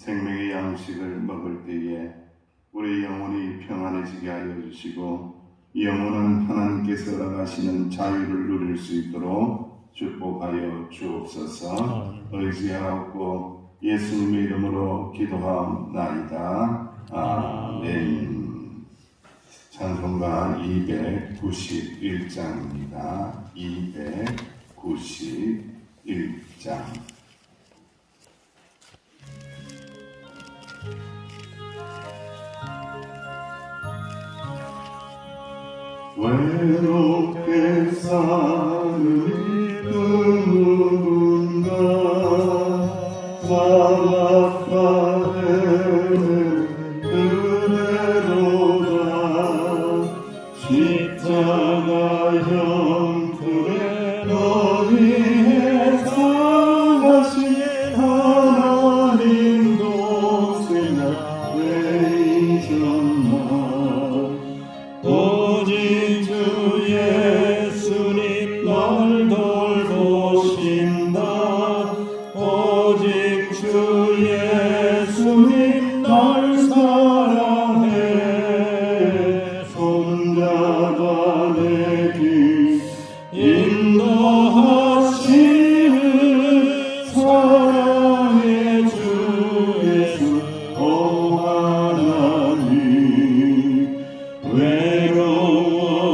생명의 양식을 먹을 때에 우리 영혼이 평안해지게 하여 주시고 영혼은 하나님께서 허락하시는 자유를 누릴 수 있도록 축복하여 주옵소서. 의지하옵고 예수님의 이름으로 기도하옵나이다. 아멘. 찬송가 291장입니다. 291장. 외롭게 사는 누군가 사막가에는 그대로다. 십자가 형틀에 너 위해 살아신 하나님 동생아 왜 잊었나. 오직 주 예수님 널 돌보신다. 오직 주 예수님 널 사랑해. 손잡아 내 길 인도하시는 사랑의 주 예수 오 하나님.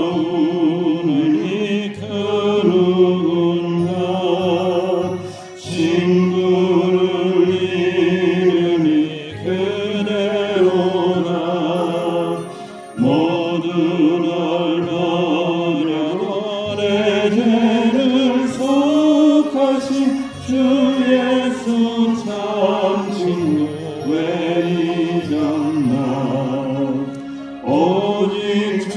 외로워하는 이 누군가 친구를 잃으니 그대로다. 모두 널 버려도 내 죄를 속하신 주 예수 참 친구 왜 잊었나. 오직 주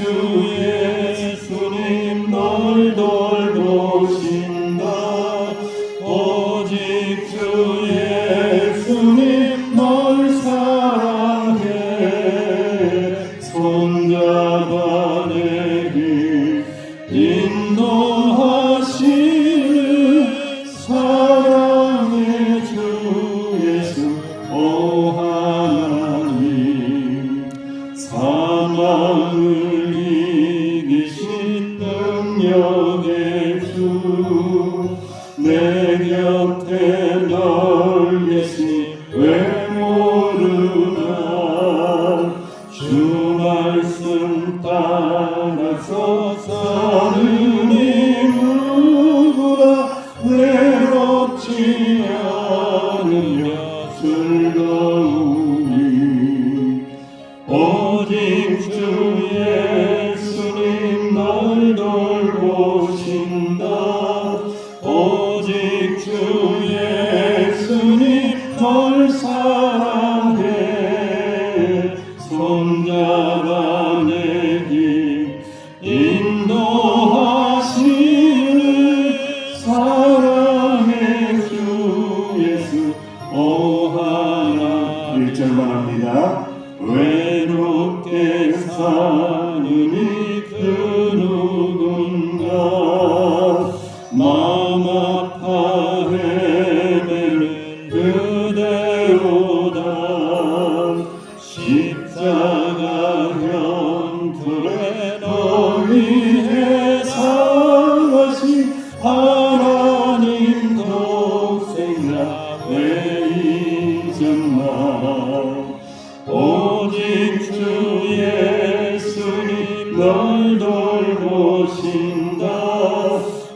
예수님 널 돌보신다. 오직 주 예수님 널 사랑해. 손잡아 내 길 인도하시는 사랑의 주 예수 오 하나님. 사망을 이기신 능력의 주 내 곁에 널 계시 왜 모르나. 주 말씀 따라서 사는 이 누구나 외롭지 않으며 즐거우니. 오직 주 예수님 널 돌보신다. 오직 주 예수님 널 사랑해. 손잡아 내 길 인도하시는 사랑의 주 예수 오 하나. 1절만 합니다. 외롭게 사는 이 그 누군가 마음 아파 헤매는 그대로다. 십자가 형틀에 너 위해 살아신 하나님 동생아 왜 잊었나. 오직 주 예수님 널 돌보신다.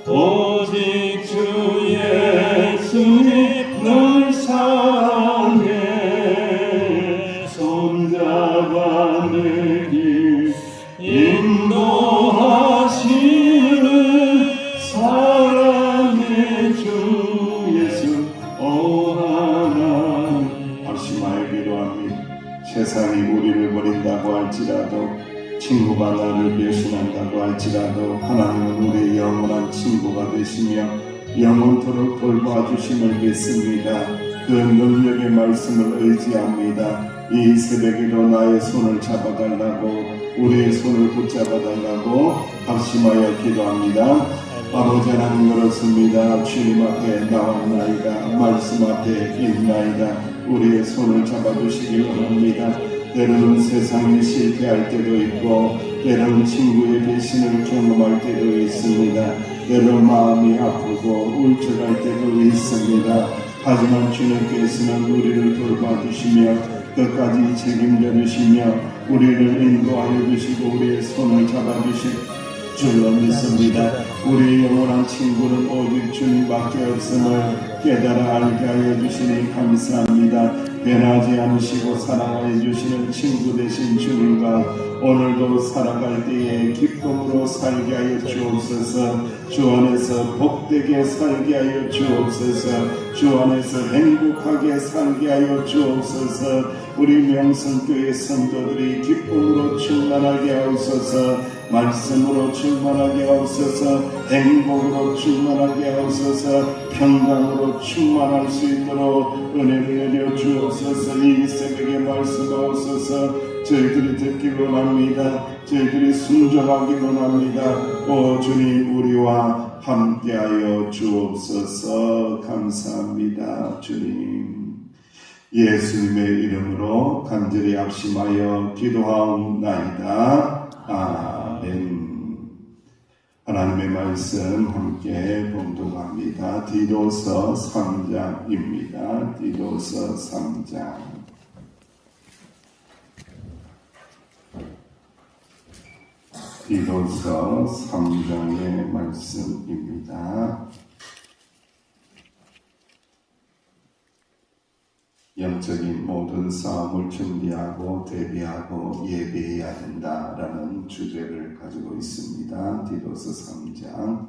오직 주 예수님 널 사랑해. 손잡아 내 길 인도하시는 사랑의 주 예수 오 하나님. 합심하여 기도합니다. 세상이 우리를 버린다고 할지라도 친구가 나를 배신한다고 할지라도 하나님은 우리의 영원한 친구가 되시며 영원토록 돌봐주심을 믿습니다. 그 능력의 말씀을 의지합니다. 이 새벽에도 나의 손을 잡아달라고 우리의 손을 붙잡아달라고 합심하여 기도합니다. 아버지 하나님 그렇습니다. 주님 앞에 나옵나이다. 말씀 앞에 있나이다. 우리의 손을 잡아주시길 원합니다. 때로는 세상에 실패할 때도 있고 때로는 친구의 배신을 경험할 때도 있습니다. 때로는 마음이 아프고 울적할 때도 있습니다. 하지만 주님께서는 우리를 돌봐주시며 끝까지 책임져 주시며 우리를 인도하여 주시고 우리의 손을 잡아주실 줄로 믿습니다. 우리의 영원한 친구는 오직 주님밖에 없음을 깨달아 알게 하여 주시니 감사합니다. 변하지 않으시고 사랑하여 주시는 친구 되신 주님과 오늘도 살아갈 때에 기쁨으로 살게 하여 주옵소서. 주 안에서 복되게 살게 하여 주옵소서. 주 안에서 행복하게 살게 하여 주옵소서. 우리 명성교회 성도들이 기쁨으로 충만하게 하옵소서. 말씀으로 충만하게 하옵소서. 행복으로 충만하게 하옵소서. 평강으로 충만할 수 있도록 은혜를 내려 주옵소서. 이 새벽에 말씀하옵소서. 저희들이 듣기를 원합니다. 저희들이 순종하기를 원합니다. 오 주님, 우리와 함께하여 주옵소서. 감사합니다. 주님, 예수님의 이름으로 간절히 합심하여 기도하옵나이다. 아멘. 하나님의 말씀 함께 봉독합니다. 디도서 3장입니다. 디도서 3장. 디도서 3장의 말씀입니다. 영적인 모든 싸움을 준비하고 대비하고 예배해야 된다라는 주제를 가지고 있습니다. 디도서 3장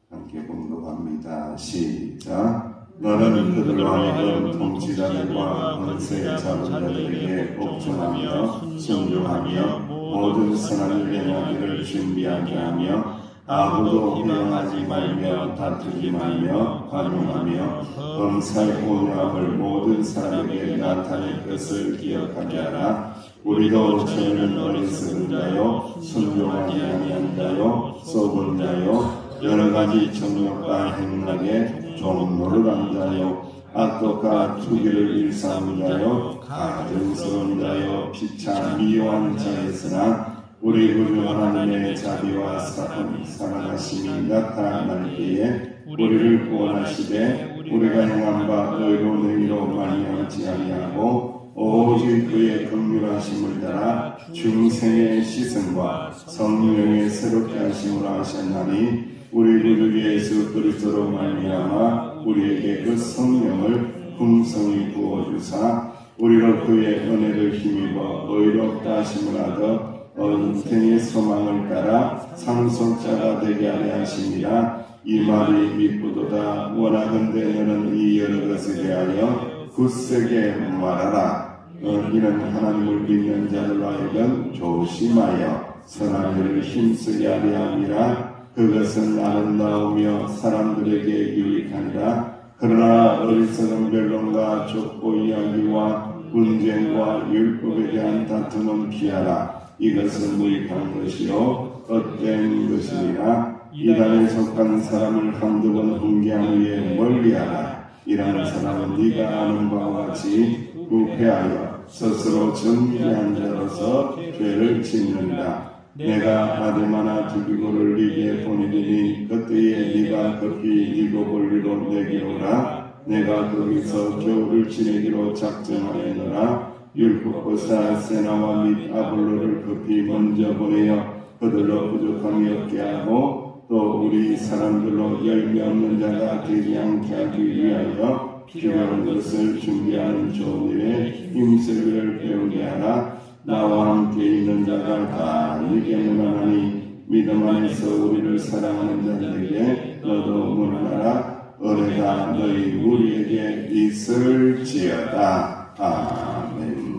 함께 봉독합니다. 시작. 너는 그들로 하여금 통치자들과 권세 잡은 자들에게 복종하며 순종하며 모든 선한 일에 행하기를 준비하게 하며 아무도 회영하지 말며 다투지 말며 관용하며 범사의 온유함을 모든 사람에게 나타낼 것을 기억하게 하라. 우리도 저희는 어리석은 자요 순종하지 아니한다요 썩은 자요 여러가지 정욕과 행락에 종노릇한 자요 악독과 투기를 일삼은 자요 가증스러운 자요 피차 미워한 자였으나 우리 구주 하나님의 자비와 사랑하심이 나타날 때에 우리를 구원하시되 우리가 행한 바 의로운 행위로 말미암지 아니하고 오직 그의 긍휼하심을 따라 중생의 시선과 성령의 새롭게 하심으로 하셨나니 우리 구주 예수 그리스도로 말미암아 우리에게 그 성령을 풍성히 부어주사 우리로 그의 은혜를 힘입어 의롭다 하심을 하더 언생의 소망을 따라 상속자가 되게 하려 하심이라. 이 말이 미쁘도다. 원하건대 너는 이 여러 것에 대하여 굳세게 말하라. 이는 하나님을 믿는 자들로 하여금 조심하여 선한 일을 힘쓰게 하려 함이라. 그것은 아름다우며 사람들에게 유익하니라. 그러나 어리석은 변론과 족보 이야기와 분쟁과 율법에 대한 다툼은 피하라. 이것은 무익한 것이요 헛된 것이니라. 이단에 속한 사람을 한두 번 훈계한 후에 멀리하라. 이라는 사람은 네가 아는 바와 같이 부패하여 스스로 정죄한 자로서 죄를 짓는다. 내가 아데마나 두기고를 네게 보내리니 그때에 네가 급히 니고볼리로 내게 오라. 내가 거기서 겨울을 지내기로 작정하였노라. 율법보사 세나와 및 아볼로를 급히 먼저 보내어 그들로 부족함이 없게 하고 또 우리 사람들로 열매 없는 자가 되지 않게 하기 위하여 필요한 것을 준비하는 좋은 일에 힘쓰기를 배우게 하라. 나와 함께 있는 자가 다 네게 문안하니 믿음 안에서 우리를 사랑하는 자들에게 너도 문안하라. 은혜가 너희 우리에게 있을지어다. 아멘.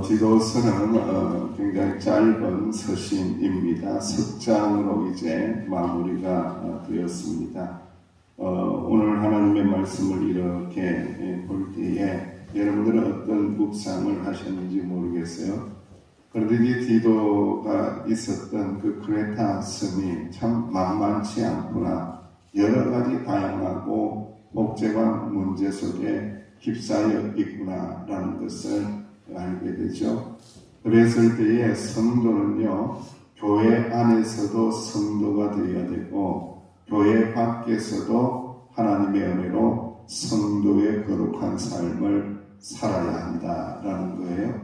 디도서는 굉장히 짧은 서신입니다. 석장으로 이제 마무리가 되었습니다. 오늘 하나님의 말씀을 이렇게 볼 때에 여러분들은 어떤 묵상을 하셨는지 모르겠어요. 그런데 이 디도가 있었던 그 크레타 섬이 참 만만치 않구나. 여러 가지 다양하고 복잡한 문제 속에 휩싸여 있구나라는 것을 알게 되죠. 그랬을 때에 성도는요, 교회 안에서도 성도가 되어야 되고 교회 밖에서도 하나님의 은혜로 성도의 거룩한 삶을 살아야 한다라는 거예요.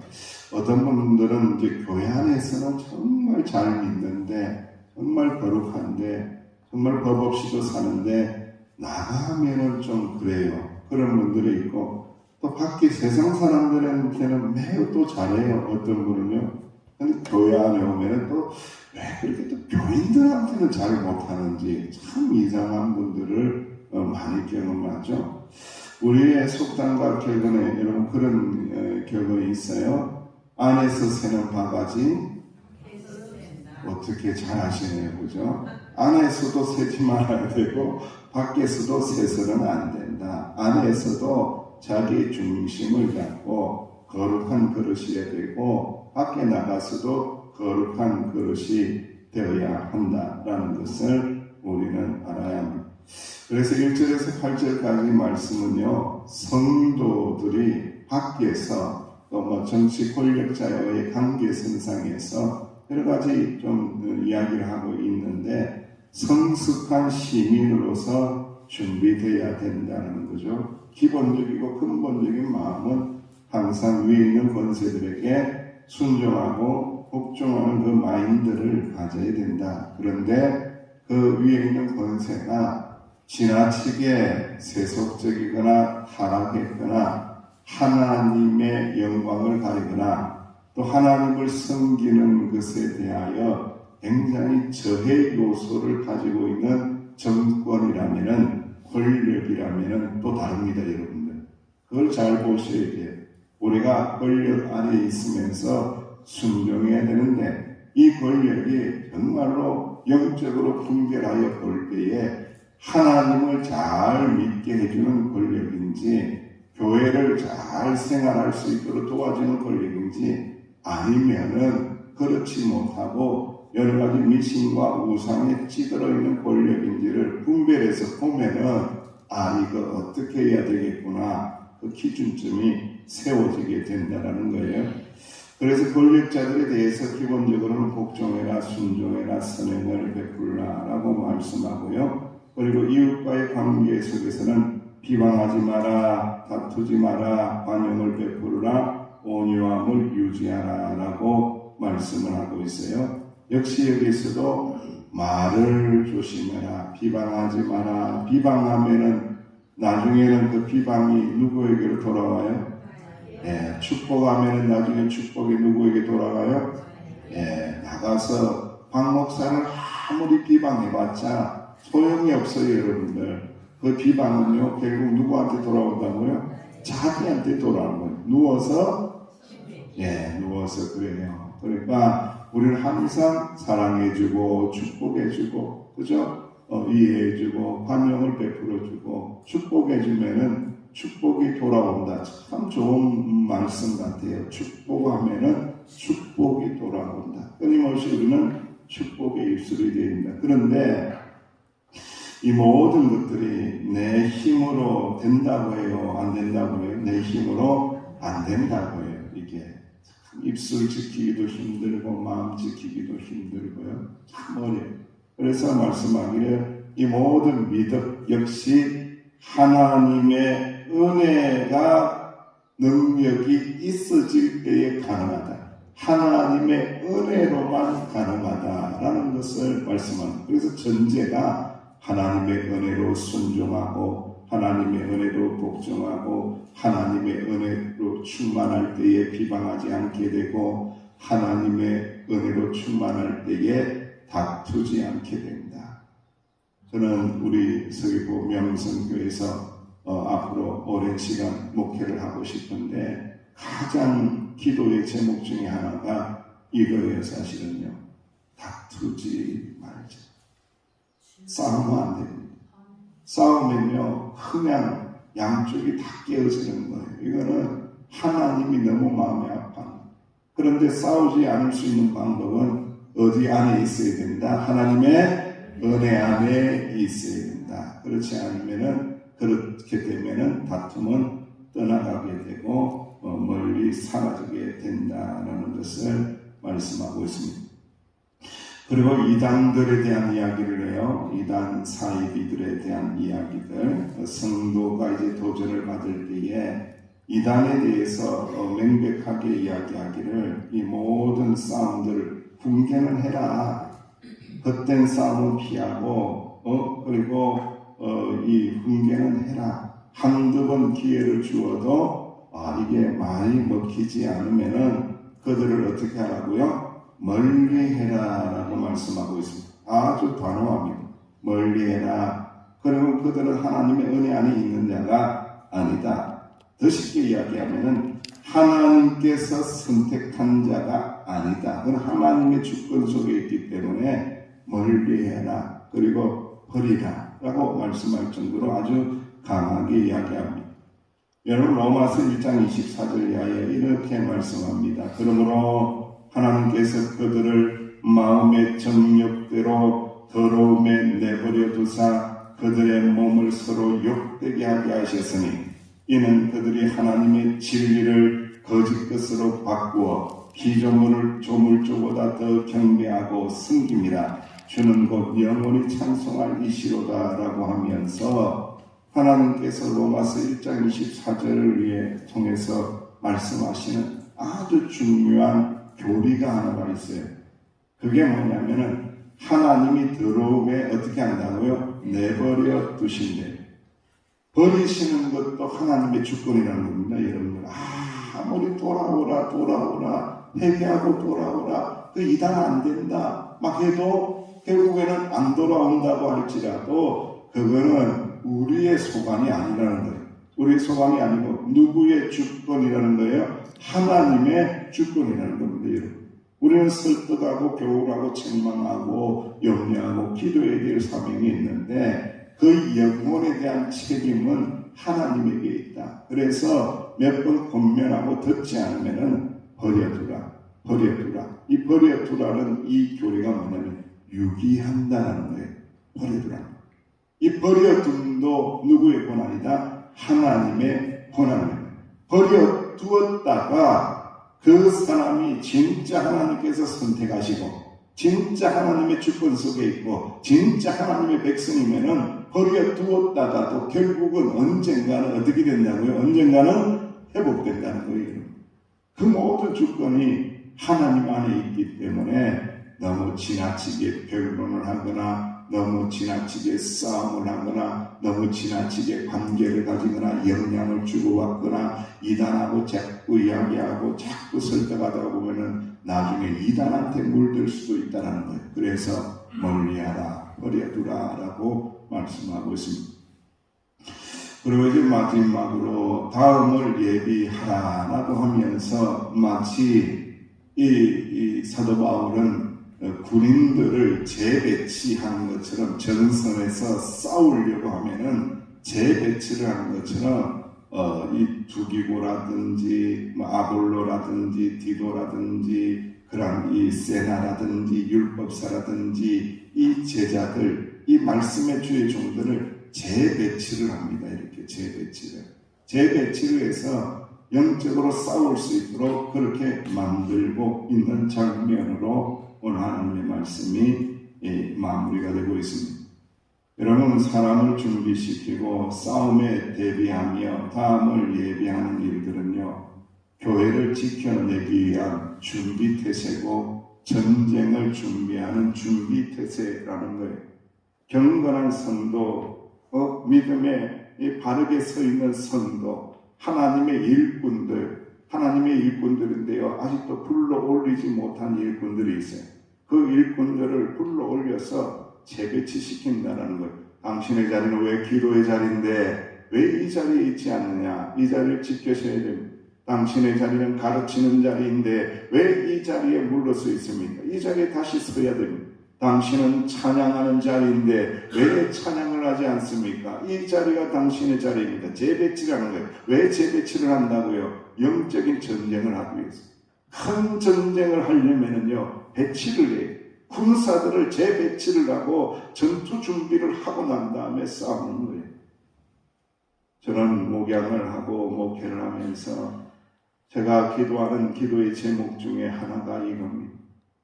어떤 분들은 이제 교회 안에서는 정말 잘 믿는데 정말 거룩한데 정말 법 없이도 사는데 나가면은 좀 그래요. 그런 분들이 있고 또 밖에 세상 사람들한테는 매우 또 잘해요. 어떤 분은요. 근데 교회 안에 오면은 또 왜 그렇게 또 교인들한테는 잘 못하는지 참 이상한 분들을 많이 경험하죠. 우리의 속담과 격언에 여러분 그런 격언이 있어요. 안에서 새는 바가지 어떻게 잘 아시네요. 그죠? 안에서도 새지 말아야 되고 밖에서도 새서는 안 된다. 안에서도 자기 중심을 갖고 거룩한 그릇이어야 되고 밖에 나가서도 거룩한 그릇이 되어야 한다라는 것을 우리는 알아야 합니다. 그래서 1절에서 8절까지 말씀은요, 성도들이 밖에서 또 뭐 정치 권력자와의 관계선상에서 여러 가지 좀 이야기를 하고 있는데 성숙한 시민으로서 준비되어야 된다는 거죠. 기본적이고 근본적인 마음은 항상 위에 있는 권세들에게 순종하고 복종하는 그 마인드를 가져야 된다. 그런데 그 위에 있는 권세가 지나치게 세속적이거나 타락했거나 하나님의 영광을 가리거나 또 하나님을 섬기는 것에 대하여 굉장히 저해 요소를 가지고 있는 정권이라면은 권력이라면은 또 다릅니다, 여러분들. 그걸 잘 보셔야 돼요. 우리가 권력 아래에 있으면서 순종해야 되는데 이 권력이 정말로 영적으로 분별하여 볼 때에 하나님을 잘 믿게 해주는 권력인지 교회를 잘 생활할 수 있도록 도와주는 권력인지 아니면은 그렇지 못하고 여러 가지 미신과 우상에 찌들어 있는 권력인지를 분별해서 보면은 이거 어떻게 해야 되겠구나 그 기준점이 세워지게 된다는 거예요. 그래서 권력자들에 대해서 기본적으로는 복종해라, 순종해라, 선행을 베풀라라고 말씀하고요. 그리고 이웃과의 관계 속에서는 비방하지 마라, 다투지 마라, 관용을 베풀라, 온유함을 유지하라라고 말씀을 하고 있어요. 역시 여기서도 말을 조심해라, 비방하지 마라. 비방하면은 나중에는 그 비방이 누구에게로 돌아와요? 축복하면은 나중에 축복이 누구에게 돌아가요? 나가서 박 목사를 아무리 비방해봤자 소용이 없어요, 여러분들. 그 비방은요, 결국 누구한테 돌아온다고요? 자기한테 돌아오는 거예요. 누워서 그래요. 그러니까 우리는 항상 사랑해주고 축복해주고, 그죠? 이해해주고 관용을 베풀어주고 축복해주면은 축복이 돌아온다. 참 좋은 말씀 같아요. 축복하면은 축복이 돌아온다. 끊임없이 우리는 축복의 입술이 됩니다. 그런데 이 모든 것들이 내 힘으로 된다고 해요? 안 된다고 해요? 내 힘으로 안 된다고 해요. 이게 입술 지키기도 힘들고 마음 지키기도 힘들고요. 참 어려워요. 그래서 말씀하기를 이 모든 믿음 역시 하나님의 은혜가 능력이 있어질 때에 가능하다. 하나님의 은혜로만 가능하다라는 것을 말씀합니다. 그래서 전제가 하나님의 은혜로 순종하고 하나님의 은혜로 복종하고 하나님의 은혜로 충만할 때에 비방하지 않게 되고 하나님의 은혜로 충만할 때에 다투지 않게 된다. 저는 우리 서귀포 명성교회에서 앞으로 오랜 시간 목회를 하고 싶은데 가장 기도의 제목 중에 하나가 이거예요. 사실은요. 다투지 말자. 싸우면 안 됩니다. 싸우면요 그냥 양쪽이 다 깨어지는 거예요. 이거는 하나님이 너무 마음이 아파요. 그런데 싸우지 않을 수 있는 방법은 어디 안에 있어야 된다? 하나님의 은혜 안에 있어야 된다. 그렇지 않으면은 그렇게 되면은 다툼은 떠나가게 되고 멀리 사라지게 된다라는 것을 말씀하고 있습니다. 그리고 이단들에 대한 이야기를 해요. 이단 사이비들에 대한 이야기들. 성도가 이제 도전을 받을 때에 이단에 대해서 명백하게 이야기하기를 이 모든 싸움들을 훈계는 해라. 헛된 싸움은 피하고 그리고 이 훈계는 해라. 한두 번 기회를 주어도 이게 많이 먹히지 않으면은 그들을 어떻게 하라고요? 멀리해라 라고 말씀하고 있습니다. 아주 단호합니다. 멀리해라. 그러면 그들은 하나님의 은혜 안에 있는 자가 아니다. 더 쉽게 이야기하면은 하나님께서 선택한 자가 아니다. 그건 하나님의 주권 속에 있기 때문에 멀리해라. 그리고 버리라 라고 말씀할 정도로 아주 강하게 이야기합니다. 여러분 로마서 1장 24절 이하에 이렇게 말씀합니다. 그러므로 하나님께서 그들을 마음의 정욕대로 더러움에 내버려 두사 그들의 몸을 서로 욕되게 하게 하셨으니 이는 그들이 하나님의 진리를 거짓 것으로 바꾸어 피조물을 조물조보다 더 경배하고 섬김이라. 주는 곧 영원히 찬송할 이시로다 라고 하면서 하나님께서 로마서 1장 24절을 통해서 말씀하시는 아주 중요한 교리가 하나가 있어요. 그게 뭐냐면은 하나님이 더러움에 어떻게 한다고요? 내버려 두신대. 버리시는 것도 하나님의 주권이라는 겁니다. 여러분들 아무리 돌아오라 회개하고 돌아오라 그 이단 안 된다 막 해도 결국에는 안 돌아온다고 할지라도 그거는 우리의 소관이 아니라는 거예요. 우리의 소관이 아니고 누구의 주권이라는 거예요? 하나님의 주권이라는 겁니다. 여러분. 우리는 설득하고 교훈하고 책망하고 염려하고 기도해야 될 사명이 있는데 그 영혼에 대한 책임은 하나님에게 있다. 그래서 몇 번 권면하고 듣지 않으면은 버려두라. 이 버려두라는 이 교리가 뭐냐면 유기한다는 거예요. 버려두라. 이 버려둠도 누구의 권한이다? 하나님의 권한입니다. 버려두었다가 그 사람이 진짜 하나님께서 선택하시고 진짜 하나님의 주권 속에 있고 진짜 하나님의 백성이면은 버려두었다가도 결국은 언젠가는 어떻게 된다고요? 언젠가는 회복된다는 거예요. 그 모든 주권이 하나님 안에 있기 때문에 너무 지나치게 변론을 하거나 너무 지나치게 싸움을 하거나 너무 지나치게 관계를 가지거나 영향을 주고받거나 이단하고 자꾸 이야기하고 자꾸 설득하다가 보면은 나중에 이단한테 물들 수도 있다는 거예요. 그래서 멀리하라, 버려두라 라고 말씀하고 있습니다. 그리고 이제 마지막으로 다음을 예비하라라고 하면서 마치 이 사도 바울은 군인들을 재배치한 것처럼 전선에서 싸우려고 하면은 재배치를 하는 것처럼 이 두기고라든지 아볼로라든지 디도라든지 그런 이 세나라든지 율법사라든지 이 제자들 이 말씀의 주의 종들을 재배치를 합니다. 이렇게 재배치를 해서 영적으로 싸울 수 있도록 그렇게 만들고 있는 장면으로 오늘 하나님의 말씀이 마무리가 되고 있습니다. 여러분 사람을 준비시키고 싸움에 대비하며 다음을 예비하는 일들은요. 교회를 지켜내기 위한 준비태세고 전쟁을 준비하는 준비태세라는 거예요. 경건한 성도, 믿음에 바르게 서 있는 성도, 하나님의 일꾼들인데요. 아직도 불러 올리지 못한 일꾼들이 있어요. 그 일꾼들을 불러 올려서 재배치시킨다는 거예요. 당신의 자리는 왜 기도의 자리인데 왜 이 자리에 있지 않느냐? 이 자리를 지켜셔야 됩니다. 당신의 자리는 가르치는 자리인데 왜 이 자리에 물러서 있습니까? 이 자리에 다시 서야 됩니다. 당신은 찬양하는 자리인데 왜 찬양을 하지 않습니까? 이 자리가 당신의 자리입니다. 재배치라는 거예요. 왜 재배치를 한다고요? 영적인 전쟁을 하기 위해서. 큰 전쟁을 하려면은요, 배치를 해요. 군사들을 재배치를 하고 전투 준비를 하고 난 다음에 싸우는 거예요. 저는 목양을 하고 목회를 하면서 제가 기도하는 기도의 제목 중에 하나가 이겁니다.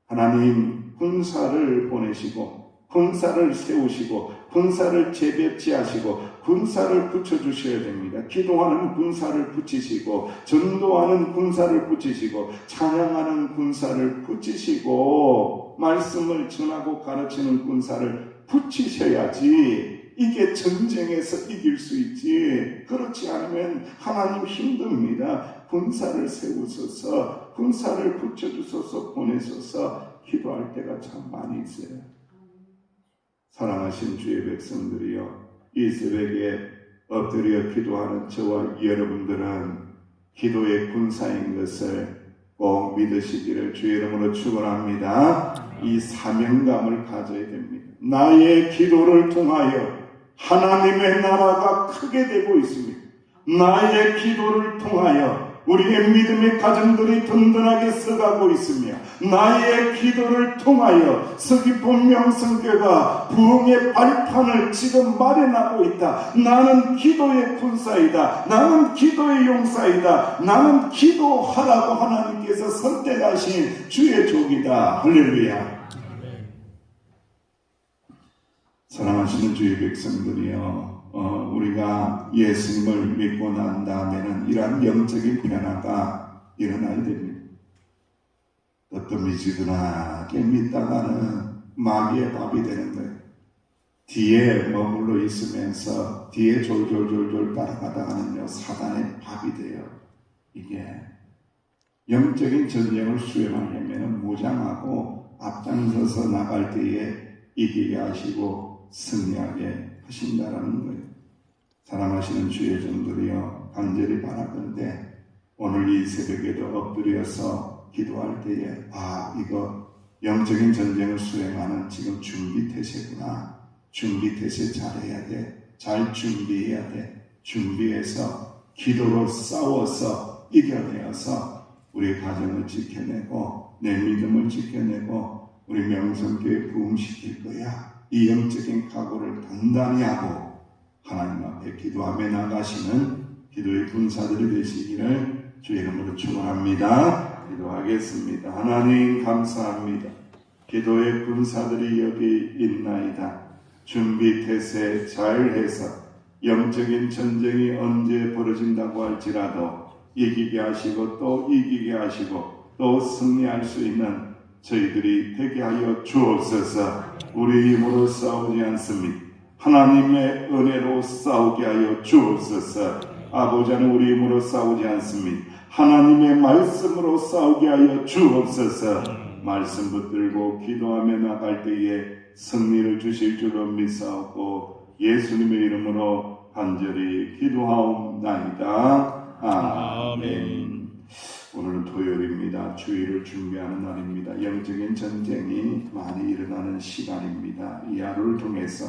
하나님, 군사를 보내시고 군사를 세우시고 군사를 재배치하시고 군사를 붙여주셔야 됩니다. 기도하는 군사를 붙이시고 전도하는 군사를 붙이시고 찬양하는 군사를 붙이시고 말씀을 전하고 가르치는 군사를 붙이셔야지 이게 전쟁에서 이길 수 있지. 그렇지 않으면 하나님 힘듭니다. 군사를 세우소서, 군사를 붙여주소서, 보내소서 기도할 때가 참 많이 있어요. 사랑하신 주의 백성들이여, 이 새벽에 엎드려 기도하는 저와 여러분들은 기도의 군사인 것을 꼭 믿으시기를 주의 이름으로 축원합니다. 이 사명감을 가져야 됩니다. 나의 기도를 통하여 하나님의 나라가 크게 되고 있습니다. 나의 기도를 통하여 우리의 믿음의 가정들이 든든하게 서가고 있으며 나의 기도를 통하여 서귀포 명성교가 부흥의 발판을 지금 마련하고 있다. 나는 기도의 군사이다. 나는 기도의 용사이다. 나는 기도하라고 하나님께서 선택하신 주의 족이다. 할렐루야. 사랑하시는 주의 백성들이여, 우리가 예수님을 믿고 난 다음에는 이러한 영적인 변화가 일어나야 됩니다. 뜨뜻미지근하게 믿다가는 마귀의 밥이 되는 거예요. 뒤에 머물러 있으면서 뒤에 졸졸졸졸 따라가다가는요 사단의 밥이 돼요. 이게 영적인 전쟁을 수행하려면 무장하고 앞장서서 나갈 때에 이기게 하시고 승리하게 하신다라는 거예요. 사랑하시는 주의 종들이여, 간절히 바라건대 오늘 이 새벽에도 엎드려서 기도할 때에 이거 영적인 전쟁을 수행하는 지금 준비태세구나. 준비태세 잘해야 돼. 잘 준비해야 돼. 준비해서 기도로 싸워서 이겨내어서 우리 가정을 지켜내고 내 믿음을 지켜내고 우리 명성교회 부흥시킬 거야. 이 영적인 각오를 단단히 하고 하나님 앞에 기도하며 나가시는 기도의 군사들이 되시기를 주의 이름으로 축원합니다. 기도하겠습니다. 하나님 감사합니다. 기도의 군사들이 여기 있나이다. 준비태세 잘해서 영적인 전쟁이 언제 벌어진다고 할지라도 이기게 하시고 또 이기게 하시고 또 승리할 수 있는 저희들이 되게 하여 주옵소서. 우리 힘으로 싸우지 않습니다. 하나님의 은혜로 싸우게 하여 주옵소서. 아버지는 우리 힘으로 싸우지 않습니다. 하나님의 말씀으로 싸우게 하여 주옵소서. 말씀 붙들고 기도하며 나갈 때에 승리를 주실 줄로 믿사옵고 예수님의 이름으로 간절히 기도하옵나이다. 아멘. 오늘은 토요일입니다. 주일을 준비하는 날입니다. 영적인 전쟁이 많이 일어나는 시간입니다. 이 하루를 통해서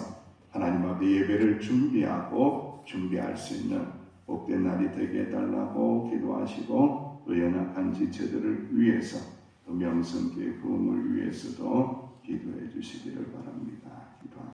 하나님 앞에 예배를 준비할 수 있는 복된 날이 되게 해달라고 기도하시고 또 연약한 지체들을 위해서 또 명성교회 부흥을 위해서도 기도해 주시기를 바랍니다.